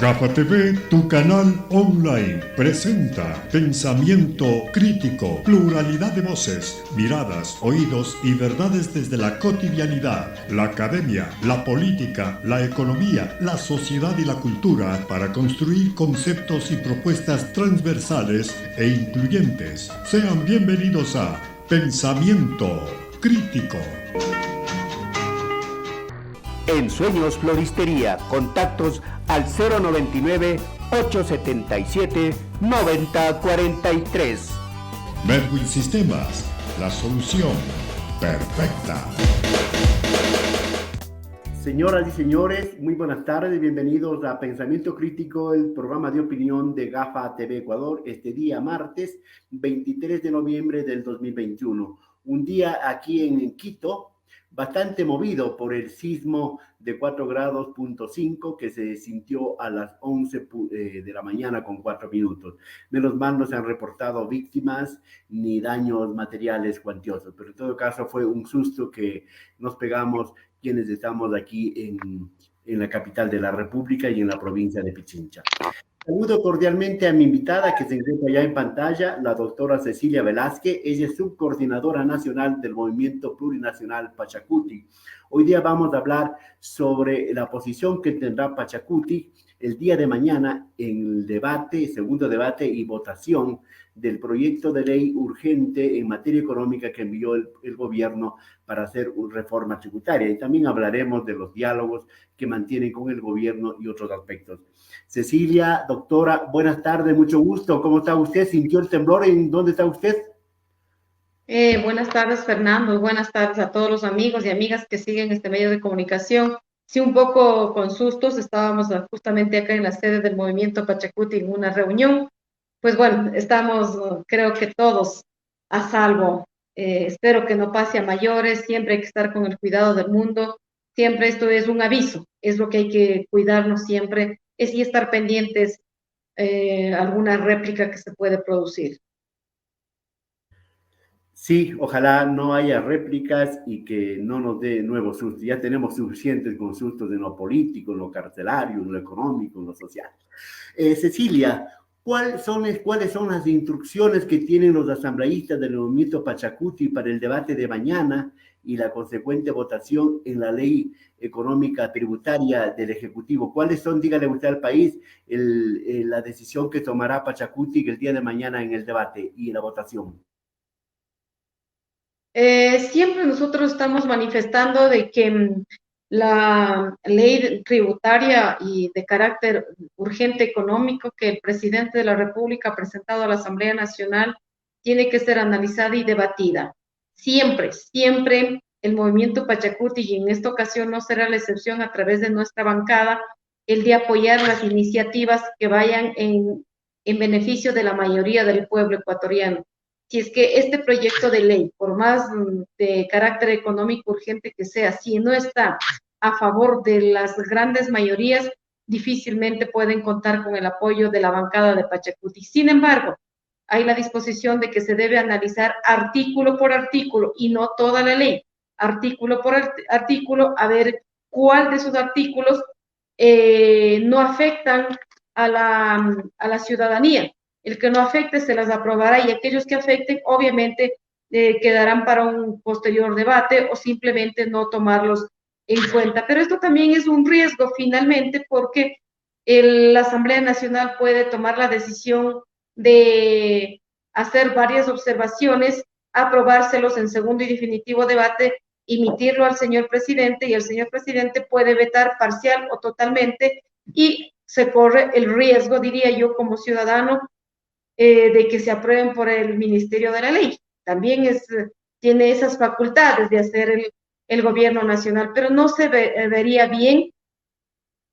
Gafa TV, tu canal online, presenta pensamiento crítico, pluralidad de voces, miradas, oídos y verdades desde la cotidianidad, la academia, la política, la economía, la sociedad y la cultura para construir conceptos y propuestas transversales e incluyentes. Sean bienvenidos a Pensamiento Crítico. En Sueños Floristería, contactos al 099-877-9043. Medwin Sistemas, la solución perfecta. Señoras y señores, muy buenas tardes, bienvenidos a Pensamiento Crítico, el programa de opinión de Gafa TV Ecuador, este día martes 23 de noviembre del 2021. Un día aquí en Quito, bastante movido por el sismo de 4 grados punto 5 que se sintió a las 11 de la mañana con 4 minutos. Menos mal no se han reportado víctimas ni daños materiales cuantiosos, pero en todo caso fue un susto que nos pegamos quienes estamos aquí en la capital de la República y en la provincia de Pichincha. Saludo cordialmente a mi invitada que se encuentra ya en pantalla, la doctora Cecilia Velázquez. Ella es subcoordinadora nacional del Movimiento Plurinacional Pachacuti. Hoy día vamos a hablar sobre la posición que tendrá Pachacuti el día de mañana en el debate, segundo debate y votación del proyecto de ley urgente en materia económica que envió el gobierno para hacer una reforma tributaria. Y también hablaremos de los diálogos que mantienen con el gobierno y otros aspectos. Cecilia, doctora, buenas tardes, mucho gusto. ¿Cómo está usted? ¿Sintió el temblor? ¿En dónde está usted? Buenas tardes, Fernando. Buenas tardes a todos los amigos y amigas que siguen este medio de comunicación. Sí, un poco con sustos. Estábamos justamente acá en la sede del Movimiento Pachacuti en una reunión. Pues bueno, estamos, creo que todos a salvo. Espero que no pase a mayores. Siempre hay que estar con el cuidado del mundo. Siempre esto es un aviso. Es lo que hay que cuidarnos siempre. Es y estar pendientes alguna réplica que se puede producir. Sí, ojalá no haya réplicas y que no nos dé nuevos sustos. Ya tenemos suficientes con sustos en lo político, en lo carcelario, en lo económico, en lo social. Cecilia, ¿cuáles son las instrucciones que tienen los asambleístas del movimiento Pachacuti para el debate de mañana y la consecuente votación en la ley económica tributaria del Ejecutivo? ¿Cuáles son, dígale usted al país, la decisión que tomará Pachacuti el día de mañana en el debate y en la votación? Siempre nosotros estamos manifestando de que la ley tributaria y de carácter urgente económico que el presidente de la República ha presentado a la Asamblea Nacional tiene que ser analizada y debatida. Siempre, siempre el movimiento Pachacuti, y en esta ocasión no será la excepción a través de nuestra bancada, el de apoyar las iniciativas que vayan en beneficio de la mayoría del pueblo ecuatoriano. Si es que este proyecto de ley, por más de carácter económico urgente que sea, si no está a favor de las grandes mayorías, difícilmente pueden contar con el apoyo de la bancada de Pachacuti. Sin embargo, hay la disposición de que se debe analizar artículo por artículo y no toda la ley, artículo por artículo, a ver cuál de sus artículos no afectan a la ciudadanía. El que no afecte se las aprobará y aquellos que afecten obviamente quedarán para un posterior debate o simplemente no tomarlos en cuenta. Pero esto también es un riesgo finalmente porque la Asamblea Nacional puede tomar la decisión de hacer varias observaciones, aprobárselos en segundo y definitivo debate, emitirlo al señor presidente y el señor presidente puede vetar parcial o totalmente y se corre el riesgo, diría yo, como ciudadano, de que se aprueben por el Ministerio de la Ley. También tiene esas facultades de hacer el gobierno nacional, pero no se vería bien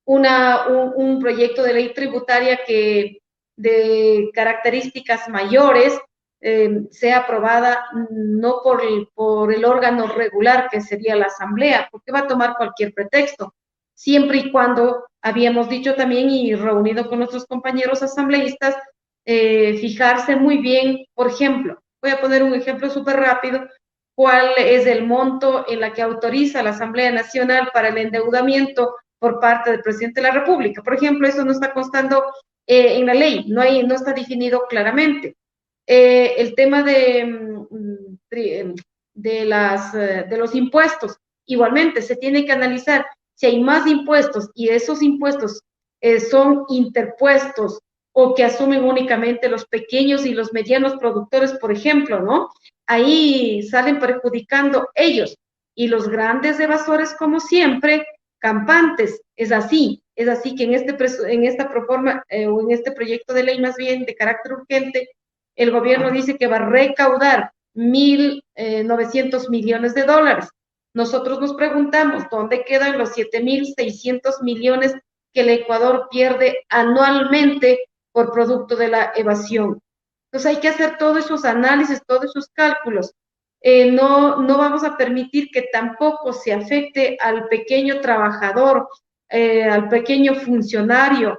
un proyecto de ley tributaria que de características mayores sea aprobada no por el órgano regular que sería la Asamblea, porque va a tomar cualquier pretexto, siempre y cuando habíamos dicho también y reunido con nuestros compañeros asambleístas, fijarse muy bien, por ejemplo, voy a poner un ejemplo súper rápido, cuál es el monto en la que autoriza la Asamblea Nacional para el endeudamiento por parte del presidente de la República. Por ejemplo, eso no está constando en la ley, no está definido claramente. El tema de los impuestos, igualmente se tiene que analizar si hay más impuestos y esos impuestos son interpuestos o que asumen únicamente los pequeños y los medianos productores, por ejemplo, ¿no? Ahí salen perjudicando ellos y los grandes evasores, como siempre, campantes. Es así que en esta proforma o en este proyecto de ley más bien de carácter urgente, el gobierno dice que va a recaudar 1.900 millones de dólares. Nosotros nos preguntamos, ¿dónde quedan los 7.600 millones que el Ecuador pierde anualmente por producto de la evasión? Entonces hay que hacer todos esos análisis, todos esos cálculos. No vamos a permitir que tampoco se afecte al pequeño trabajador, al pequeño funcionario.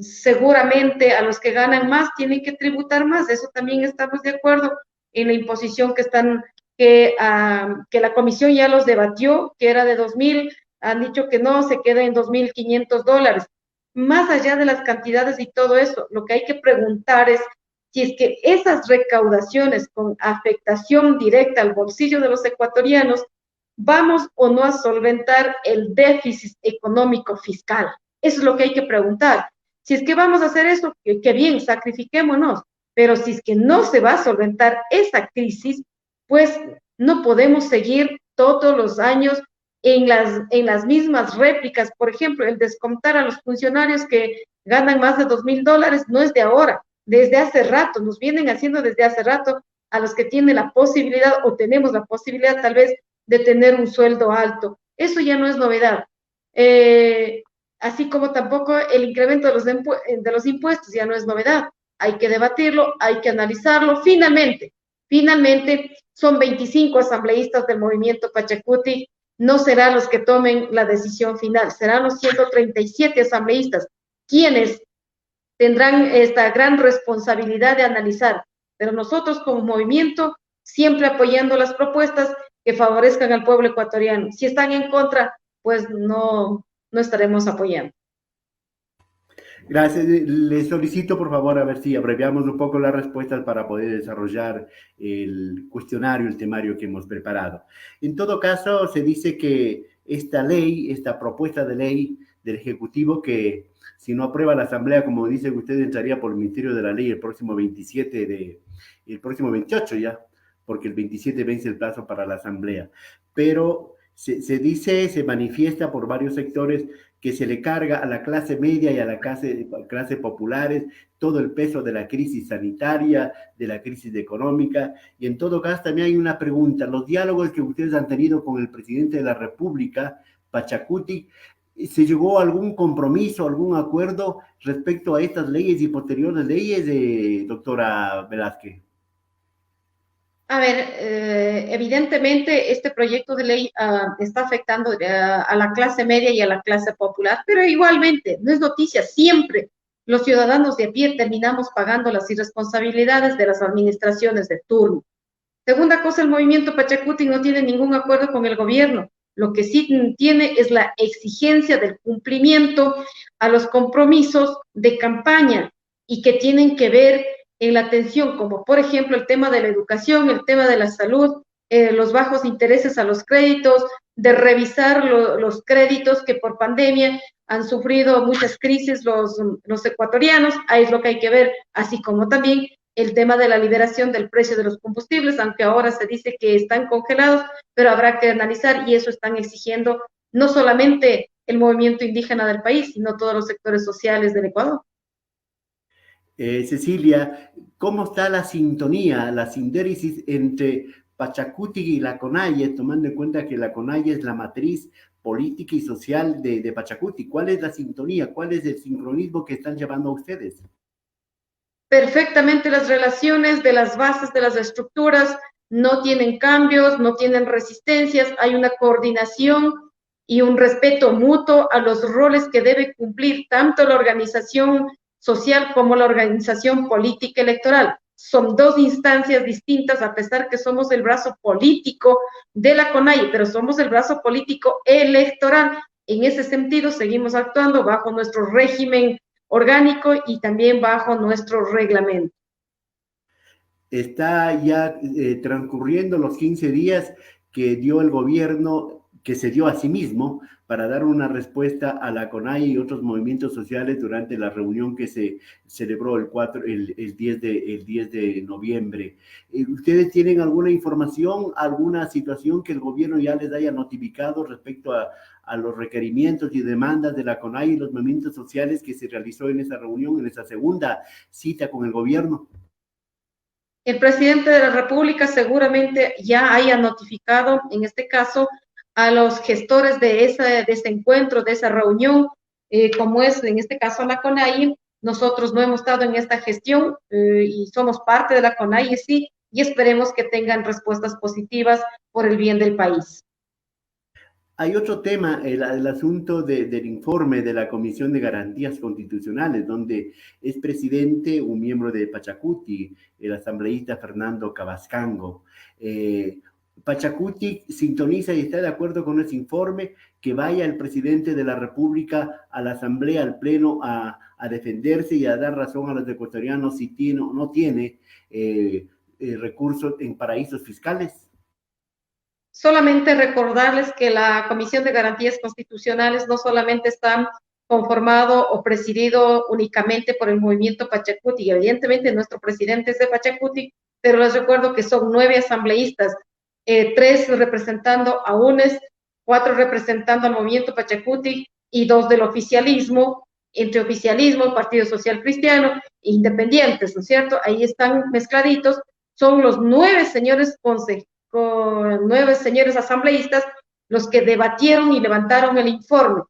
Seguramente a los que ganan más tienen que tributar más. Eso también estamos de acuerdo en la imposición que la comisión ya los debatió, que era de 2.000, han dicho que no, se queda en 2.500 dólares. Más allá de las cantidades y todo eso, lo que hay que preguntar es si es que esas recaudaciones con afectación directa al bolsillo de los ecuatorianos, vamos o no a solventar el déficit económico fiscal. Eso es lo que hay que preguntar. Si es que vamos a hacer eso, que bien, sacrifiquémonos, pero si es que no se va a solventar esa crisis, pues no podemos seguir todos los años en las mismas réplicas. Por ejemplo, el descontar a los funcionarios que ganan más de 2.000 dólares no es de ahora, desde hace rato, nos vienen haciendo desde hace rato a los que tienen la posibilidad o tenemos la posibilidad tal vez de tener un sueldo alto. Eso ya no es novedad. Así como tampoco el incremento de los impuestos ya no es novedad. Hay que debatirlo, hay que analizarlo. Finalmente, son 25 asambleístas del movimiento Pachacuti, no serán los que tomen la decisión final, serán los 137 asambleístas quienes tendrán esta gran responsabilidad de analizar, pero nosotros como movimiento siempre apoyando las propuestas que favorezcan al pueblo ecuatoriano. Si están en contra, pues no estaremos apoyando. Gracias. Le solicito, por favor, a ver si abreviamos un poco las respuestas para poder desarrollar el cuestionario, el temario que hemos preparado. En todo caso, se dice que esta propuesta de ley del Ejecutivo, que si no aprueba la Asamblea, como dice usted, entraría por el Ministerio de la Ley el próximo 28 ya, porque el 27 vence el plazo para la Asamblea. Pero se manifiesta por varios sectores que se le carga a la clase media y a la clase populares todo el peso de la crisis sanitaria, de la crisis económica. Y en todo caso también hay una pregunta: los diálogos que ustedes han tenido con el presidente de la República, Pachacuti, ¿se llegó a algún compromiso, algún acuerdo respecto a estas leyes y posteriores leyes, doctora Velázquez? A ver, evidentemente este proyecto de ley está afectando a la clase media y a la clase popular, pero igualmente, no es noticia, siempre los ciudadanos de a pie terminamos pagando las irresponsabilidades de las administraciones de turno. Segunda cosa, el movimiento Pachacuti no tiene ningún acuerdo con el gobierno. Lo que sí tiene es la exigencia del cumplimiento a los compromisos de campaña y que tienen que ver en la atención, como por ejemplo el tema de la educación, el tema de la salud, los bajos intereses a los créditos, de revisar los créditos que por pandemia han sufrido muchas crisis los ecuatorianos. Ahí es lo que hay que ver, así como también el tema de la liberación del precio de los combustibles, aunque ahora se dice que están congelados, pero habrá que analizar, y eso están exigiendo no solamente el movimiento indígena del país, sino todos los sectores sociales del Ecuador. Cecilia, ¿cómo está la sintonía, la sindéresis entre Pachacuti y la CONAIE, tomando en cuenta que la CONAIE es la matriz política y social de Pachacuti? ¿Cuál es la sintonía? ¿Cuál es el sincronismo que están llevando a ustedes? Perfectamente las relaciones de las bases de las estructuras no tienen cambios, no tienen resistencias, hay una coordinación y un respeto mutuo a los roles que debe cumplir tanto la organización social como la organización política electoral. Son dos instancias distintas, a pesar que somos el brazo político de la CONAIE, pero somos el brazo político electoral, En ese sentido, seguimos actuando bajo nuestro régimen orgánico y también bajo nuestro reglamento. Está ya transcurriendo los 15 días que dio el gobierno, que se dio a sí mismo para dar una respuesta a la CONAIE y otros movimientos sociales durante la reunión que se celebró el 10 de noviembre. ¿Ustedes tienen alguna información, alguna situación que el gobierno ya les haya notificado respecto a los requerimientos y demandas de la CONAIE y los movimientos sociales que se realizó en esa reunión, en esa segunda cita con el gobierno? El presidente de la República seguramente ya haya notificado, en este caso, a los gestores de ese encuentro, de esa reunión, como es en este caso la CONAIE. Nosotros no hemos estado en esta gestión y somos parte de la CONAIE, sí, y esperemos que tengan respuestas positivas por el bien del país. Hay otro tema, el asunto del informe de la Comisión de Garantías Constitucionales, donde es presidente un miembro de Pachacuti, el asambleísta Fernando Cabascango. Pachacuti sintoniza y está de acuerdo con ese informe, que vaya el presidente de la República a la Asamblea, al Pleno, a defenderse y a dar razón a los ecuatorianos si tiene o no tiene recursos en paraísos fiscales. Solamente recordarles que la Comisión de Garantías Constitucionales no solamente está conformado o presidido únicamente por el movimiento Pachacuti, y evidentemente nuestro presidente es de Pachacuti, pero les recuerdo que son 9 asambleístas, 3 representando a UNES, 4 representando al movimiento Pachacuti y 2 del oficialismo, entre oficialismo, Partido Social Cristiano, independientes, ¿no es cierto? Ahí están mezcladitos, son los 9 señores consejeros, con 9 señores asambleístas, los que debatieron y levantaron el informe.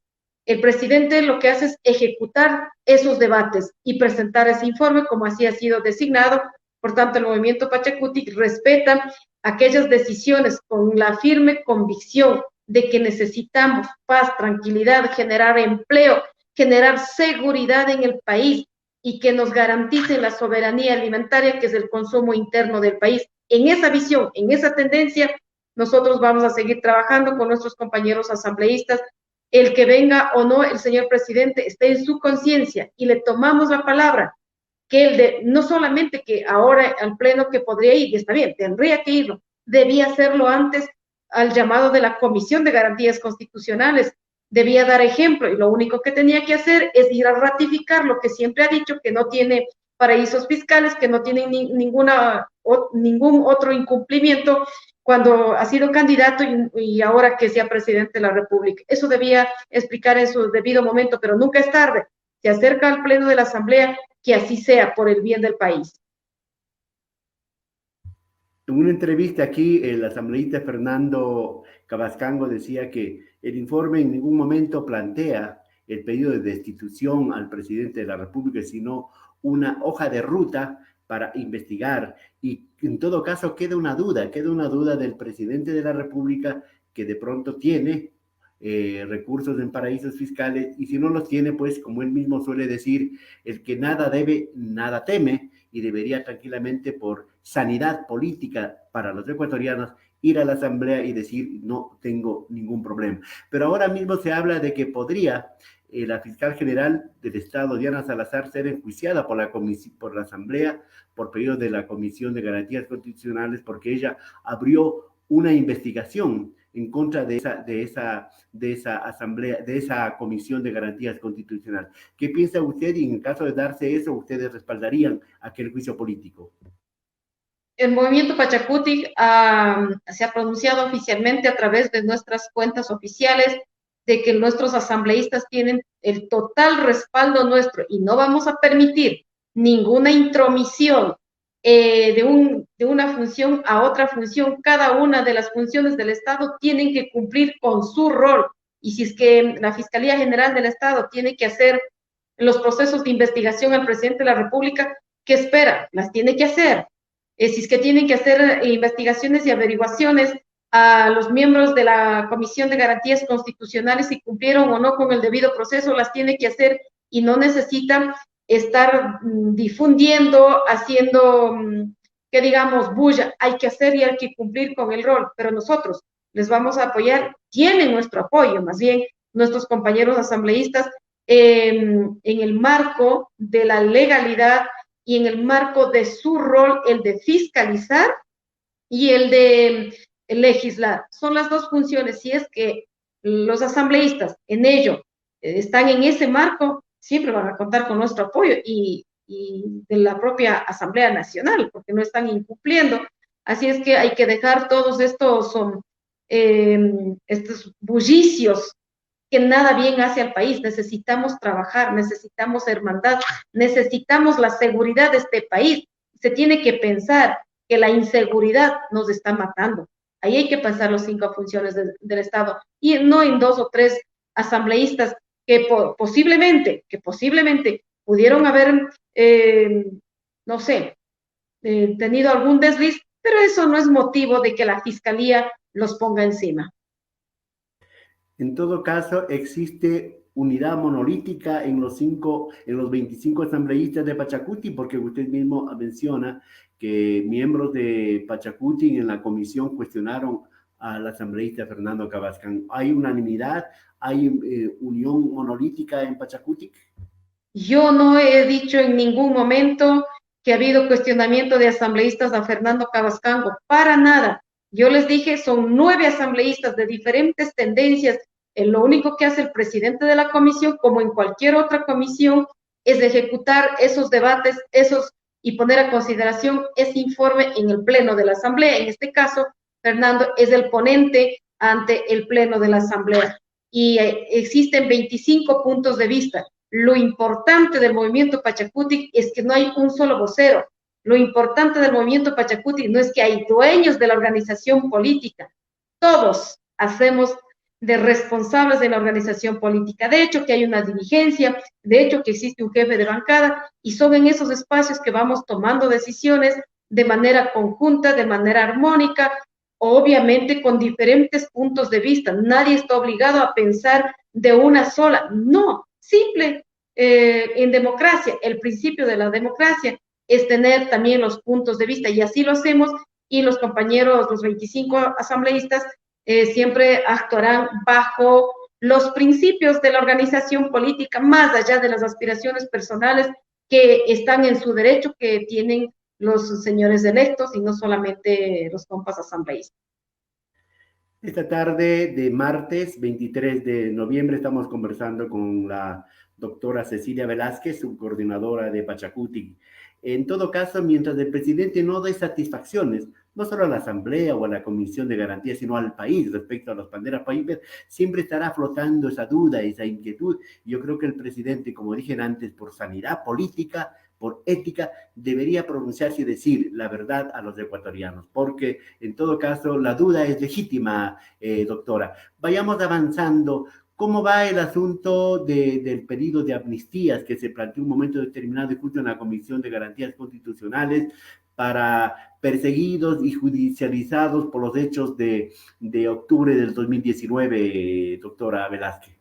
El presidente lo que hace es ejecutar esos debates y presentar ese informe como así ha sido designado. Por tanto, el movimiento Pachacuti respeta aquellas decisiones con la firme convicción de que necesitamos paz, tranquilidad, generar empleo, generar seguridad en el país y que nos garantice la soberanía alimentaria, que es el consumo interno del país. En esa visión, en esa tendencia, nosotros vamos a seguir trabajando con nuestros compañeros asambleístas. El que venga o no el señor presidente esté en su conciencia y le tomamos la palabra, que él no solamente que ahora al pleno que podría ir, y está bien, tendría que irlo, debía hacerlo antes al llamado de la Comisión de Garantías Constitucionales, debía dar ejemplo y lo único que tenía que hacer es ir a ratificar lo que siempre ha dicho, que no tiene paraísos fiscales, que no tienen ningún otro incumplimiento cuando ha sido candidato y ahora que sea presidente de la República. Eso debía explicar en su debido momento, pero nunca es tarde. Se acerca al pleno de la Asamblea, que así sea por el bien del país. En una entrevista aquí, el asambleísta Fernando Cabascango decía que el informe en ningún momento plantea el pedido de destitución al presidente de la República, sino una hoja de ruta para investigar, y en todo caso queda una duda del presidente de la República, que de pronto tiene recursos en paraísos fiscales, y si no los tiene, pues como él mismo suele decir, el que nada debe, nada teme, y debería tranquilamente, por sanidad política para los ecuatorianos, ir a la Asamblea y decir no tengo ningún problema. Pero ahora mismo se habla de que podría la fiscal general del Estado, Diana Salazar, ser enjuiciada por la Asamblea por pedido de la Comisión de Garantías Constitucionales, porque ella abrió una investigación en contra de esa asamblea, de esa Comisión de Garantías Constitucionales. ¿Qué piensa usted? Y en el caso de darse eso, ¿ustedes respaldarían aquel juicio político? El movimiento Pachacuti se ha pronunciado oficialmente a través de nuestras cuentas oficiales de que nuestros asambleístas tienen el total respaldo nuestro y no vamos a permitir ninguna intromisión de una función a otra función. Cada una de las funciones del Estado tienen que cumplir con su rol, y si es que la Fiscalía General del Estado tiene que hacer los procesos de investigación al presidente de la República, ¿qué espera? Las tiene que hacer. Si es que tienen que hacer investigaciones y averiguaciones a los miembros de la Comisión de Garantías Constitucionales, si cumplieron o no con el debido proceso, las tiene que hacer y no necesitan estar difundiendo, haciendo, que digamos, bulla. Hay que hacer y hay que cumplir con el rol, pero nosotros les vamos a apoyar, tienen nuestro apoyo, más bien nuestros compañeros asambleístas en el marco de la legalidad y en el marco de su rol, el de fiscalizar y el de legislar. Son las dos funciones. Si es que los asambleístas en ello están en ese marco, siempre van a contar con nuestro apoyo y de la propia Asamblea Nacional, porque no están incumpliendo. Así es que hay que dejar todos estos bullicios que nada bien hace al país. Necesitamos trabajar, necesitamos hermandad, necesitamos la seguridad de este país. Se tiene que pensar que la inseguridad nos está matando. Ahí hay que pensar las 5 funciones del Estado y no en 2 o 3 asambleístas que posiblemente pudieron haber, no sé, tenido algún desliz, pero eso no es motivo de que la Fiscalía los ponga encima. En todo caso, existe unidad monolítica en los 25 asambleístas de Pachacuti, porque usted mismo menciona que miembros de Pachacuti en la comisión cuestionaron al asambleísta Fernando Cabascán. ¿Hay unanimidad? ¿Hay unión monolítica en Pachacuti? Yo no he dicho en ningún momento que ha habido cuestionamiento de asambleístas a Fernando Cabascango, para nada. Yo les dije, son 9 asambleístas de diferentes tendencias. Lo único que hace el presidente de la comisión, como en cualquier otra comisión, es ejecutar esos debates, y poner a consideración ese informe en el pleno de la asamblea. En este caso, Fernando es el ponente ante el pleno de la asamblea. Y existen 25 puntos de vista. Lo importante del movimiento Pachacutic es que no hay un solo vocero. Lo importante del movimiento Pachacutic no es que hay dueños de la organización política. Todos hacemos de responsables de la organización política. De hecho, que hay una dirigencia, de hecho, que existe un jefe de bancada, y son en esos espacios que vamos tomando decisiones de manera conjunta, de manera armónica, obviamente con diferentes puntos de vista. Nadie está obligado a pensar de una sola. No, simple. En democracia, el principio de la democracia es tener también los puntos de vista, y así lo hacemos, y los compañeros, los 25 asambleístas, siempre actuarán bajo los principios de la organización política, más allá de las aspiraciones personales que están en su derecho, que tienen los señores electos y no solamente los compas asambleístas. Esta tarde de martes 23 de noviembre estamos conversando con la doctora Cecilia Velázquez, subcoordinadora de Pachacutic. En todo caso, mientras el presidente no dé satisfacciones, no solo a la Asamblea o a la Comisión de Garantía, sino al país respecto a los banderas países, siempre estará flotando esa duda, esa inquietud. Yo creo que el presidente, como dije antes, por sanidad política, por ética, debería pronunciarse y decir la verdad a los ecuatorianos, porque en todo caso la duda es legítima, doctora. Vayamos avanzando. ¿Cómo va el asunto del pedido de amnistías que se planteó en un momento determinado y justo en la Comisión de Garantías Constitucionales para perseguidos y judicializados por los hechos de octubre del 2019, doctora Velázquez?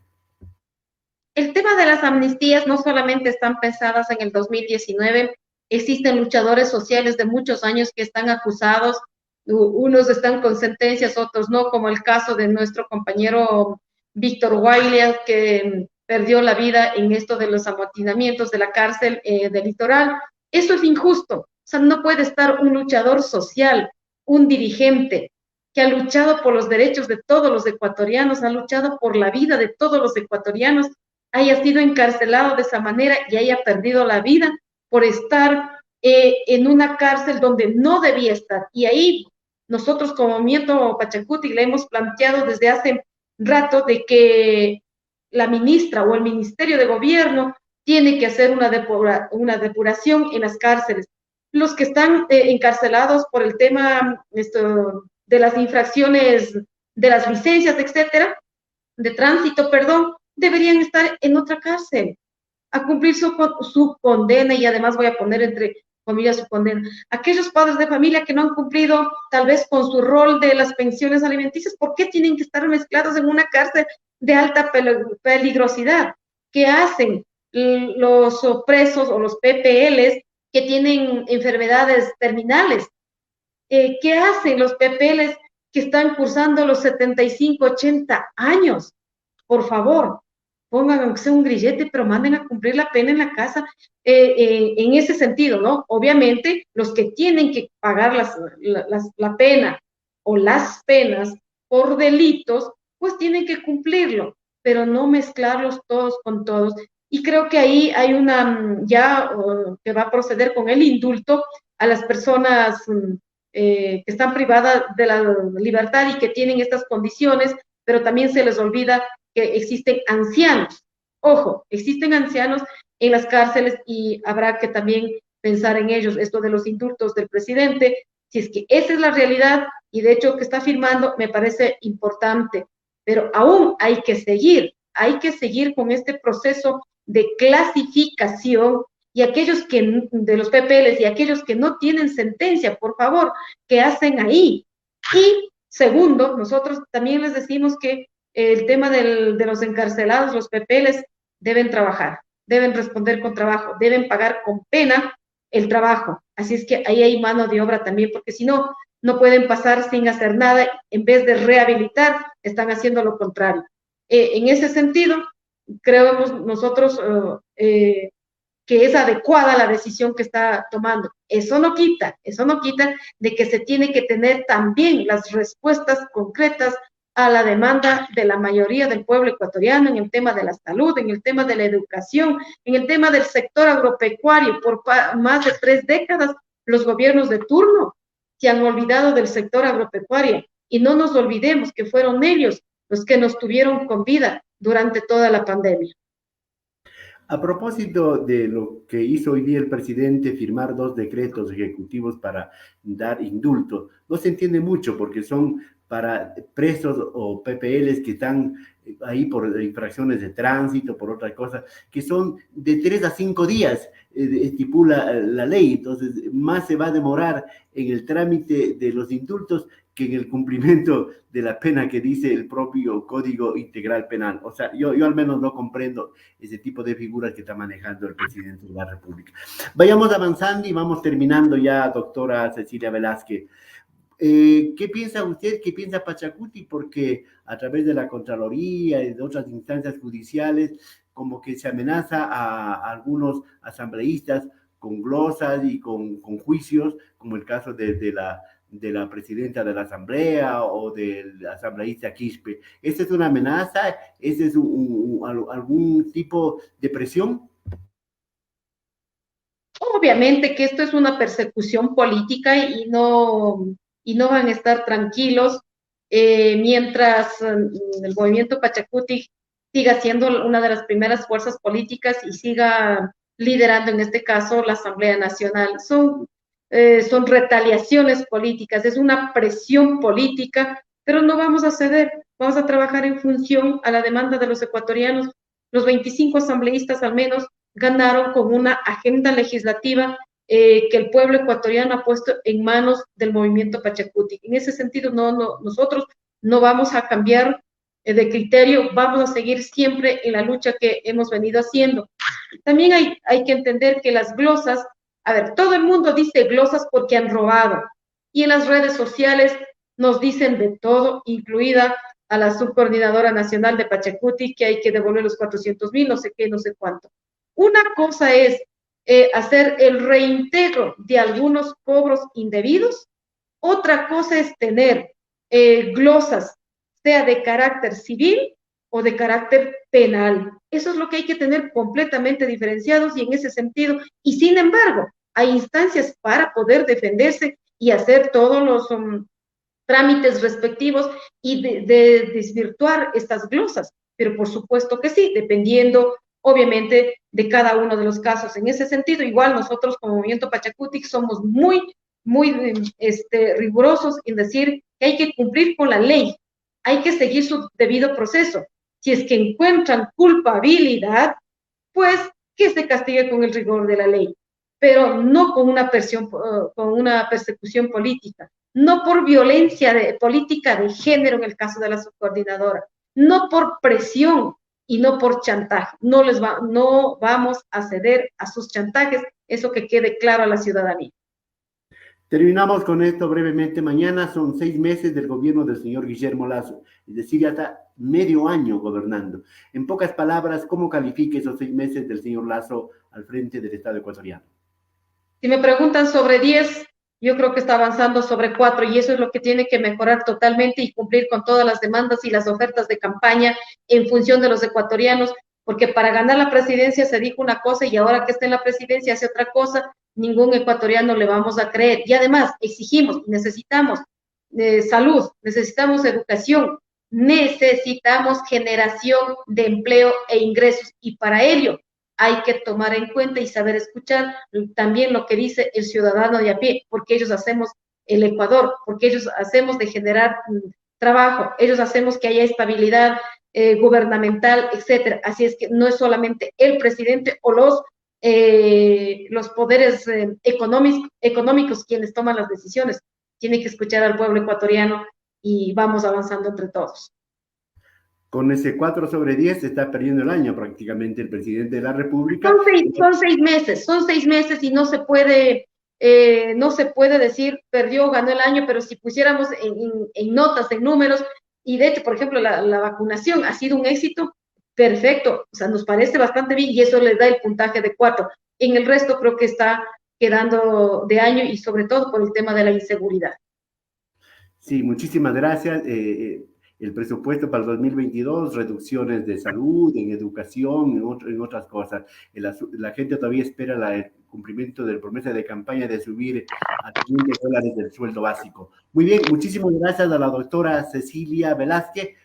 El tema de las amnistías no solamente están pensadas en el 2019, existen luchadores sociales de muchos años que están acusados, unos están con sentencias, otros no, como el caso de nuestro compañero Víctor Guaylia, que perdió la vida en esto de los amotinamientos de la cárcel del Litoral. Eso es injusto. O sea, no puede estar un luchador social, un dirigente que ha luchado por los derechos de todos los ecuatorianos, ha luchado por la vida de todos los ecuatorianos, haya sido encarcelado de esa manera y haya perdido la vida por estar en una cárcel donde no debía estar. Y ahí nosotros como movimiento Pachacuti le hemos planteado desde hace rato de que la ministra o el Ministerio de Gobierno tiene que hacer una depuración en las cárceles. Los que están encarcelados por el tema de las infracciones de las licencias, etcétera, de tránsito, perdón, deberían estar en otra cárcel a cumplir su condena, y además voy a poner entre comillas su condena. Aquellos padres de familia que no han cumplido tal vez con su rol de las pensiones alimenticias, ¿por qué tienen que estar mezclados en una cárcel de alta peligrosidad? ¿Qué hacen los presos o los PPLs que tienen enfermedades terminales? ¿Qué hacen los PPLs que están cursando los 75, 80 años? por favor, pongan aunque sea un grillete, pero manden a cumplir la pena en la casa, en ese sentido, ¿no? Obviamente, los que tienen que pagar la pena o las penas por delitos, pues tienen que cumplirlo, pero no mezclarlos todos con todos. Y creo que ahí hay una, que va a proceder con el indulto a las personas que están privadas de la libertad y que tienen estas condiciones, pero también se les olvida que existen ancianos. Ojo, existen ancianos en las cárceles y habrá que también pensar en ellos. Esto de los indultos del presidente, si es que esa es la realidad y de hecho que está firmando, me parece importante, pero aún hay que seguir con este proceso de clasificación y aquellos que, de los PPLs y aquellos que no tienen sentencia, por favor, ¿qué hacen ahí? Y segundo, nosotros también les decimos que el tema de los encarcelados, los PPLs, deben trabajar, deben responder con trabajo, deben pagar con pena el trabajo. Así es que ahí hay mano de obra también, porque si no, no pueden pasar sin hacer nada. En vez de rehabilitar, están haciendo lo contrario. En ese sentido, creemos nosotros que es adecuada la decisión que está tomando. Eso no quita de que se tiene que tener también las respuestas concretas a la demanda de la mayoría del pueblo ecuatoriano en el tema de la salud, en el tema de la educación, en el tema del sector agropecuario. Por más de 3 décadas, los gobiernos de turno se han olvidado del sector agropecuario y no nos olvidemos que fueron ellos los que nos tuvieron con vida durante toda la pandemia. A propósito de lo que hizo hoy día el presidente, firmar 2 decretos ejecutivos para dar indulto, no se entiende mucho porque son para presos o PPLs que están ahí por infracciones de tránsito, por otra cosa, que son de 3 a 5 días, estipula la ley. Entonces, más se va a demorar en el trámite de los indultos que en el cumplimiento de la pena que dice el propio Código Integral Penal. O sea, yo al menos no comprendo ese tipo de figuras que está manejando el presidente de la República. Vayamos avanzando y vamos terminando ya, doctora Cecilia Velázquez. ¿Qué piensa usted? ¿Qué piensa Pachacuti? Porque a través de la Contraloría y de otras instancias judiciales, como que se amenaza a algunos asambleístas con glosas y con juicios, como el caso de la presidenta de la Asamblea o del asambleísta Quispe. ¿Esta es una amenaza? ¿Ese es algún tipo de presión? Obviamente que esto es una persecución política y no van a estar tranquilos mientras el movimiento Pachacuti siga siendo una de las primeras fuerzas políticas y siga liderando en este caso la Asamblea Nacional. Son retaliaciones políticas, es una presión política, pero no vamos a ceder, vamos a trabajar en función a la demanda de los ecuatorianos. Los 25 asambleístas al menos ganaron con una agenda legislativa que el pueblo ecuatoriano ha puesto en manos del movimiento Pachacuti. En ese sentido, nosotros no vamos a cambiar de criterio, vamos a seguir siempre en la lucha que hemos venido haciendo. También hay que entender que las glosas, a ver, todo el mundo dice glosas porque han robado, y en las redes sociales nos dicen de todo, incluida a la subcoordinadora nacional de Pachacuti, que hay que devolver los 400,000, no sé qué, no sé cuánto. Una cosa es hacer el reintegro de algunos cobros indebidos, otra cosa es tener glosas, sea de carácter civil o de carácter penal. Eso es lo que hay que tener completamente diferenciados y en ese sentido, y sin embargo, hay instancias para poder defenderse y hacer todos los trámites respectivos y de desvirtuar estas glosas, pero por supuesto que sí, dependiendo obviamente de cada uno de los casos. En ese sentido, igual nosotros como Movimiento Pachacuti somos muy rigurosos en decir que hay que cumplir con la ley, hay que seguir su debido proceso. Si es que encuentran culpabilidad, pues que se castigue con el rigor de la ley, pero no con una persecución política, no por violencia política de género en el caso de la subcoordinadora, no por presión y no por chantaje. No vamos a ceder a sus chantajes, eso que quede claro a la ciudadanía. Terminamos con esto brevemente. Mañana son 6 meses del gobierno del señor Guillermo Lasso, es decir, ya está medio año gobernando. En pocas palabras, ¿cómo califica esos 6 meses del señor Lasso al frente del Estado ecuatoriano? Si me preguntan sobre 10, yo creo que está avanzando sobre 4 y eso es lo que tiene que mejorar totalmente y cumplir con todas las demandas y las ofertas de campaña en función de los ecuatorianos, porque para ganar la presidencia se dijo una cosa y ahora que está en la presidencia hace otra cosa. Ningún ecuatoriano le vamos a creer. Y además exigimos y necesitamos salud, necesitamos educación, necesitamos generación de empleo e ingresos. Y para ello hay que tomar en cuenta y saber escuchar también lo que dice el ciudadano de a pie, porque ellos hacemos el Ecuador, porque ellos hacemos de generar trabajo, ellos hacemos que haya estabilidad gubernamental, etcétera. Así es que no es solamente el presidente o los poderes económicos quienes toman las decisiones. Tiene que escuchar al pueblo ecuatoriano y vamos avanzando entre todos. Con ese 4 sobre 10 se está perdiendo el año prácticamente el presidente de la República. Son 6 meses y no se puede decir perdió o ganó el año, pero si pusiéramos en notas, en números, y de hecho, por ejemplo, la vacunación ha sido un éxito. Perfecto, o sea, nos parece bastante bien y eso les da el puntaje de 4. En el resto creo que está quedando de año y sobre todo por el tema de la inseguridad. Sí, muchísimas gracias. El presupuesto para el 2022, reducciones de salud, en educación, en otras cosas. La gente todavía espera el cumplimiento de la promesa de campaña de subir a $20 del sueldo básico. Muy bien, muchísimas gracias a la doctora Cecilia Velázquez,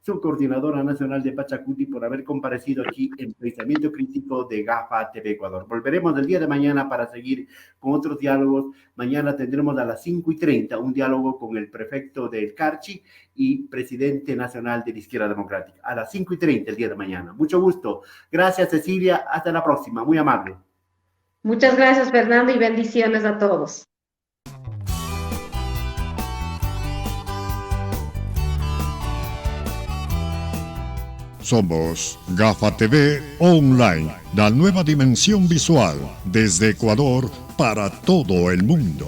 subcoordinadora nacional de Pachacuti, por haber comparecido aquí en Pensamiento Crítico de GAFA TV Ecuador. Volveremos el día de mañana para seguir con otros diálogos. Mañana tendremos a las 5:30 un diálogo con el prefecto del Carchi y presidente nacional de la Izquierda Democrática. A las 5:30 el día de mañana. Mucho gusto. Gracias, Cecilia. Hasta la próxima. Muy amable. Muchas gracias, Fernando, y bendiciones a todos. Somos GAFA TV Online, la nueva dimensión visual desde Ecuador para todo el mundo.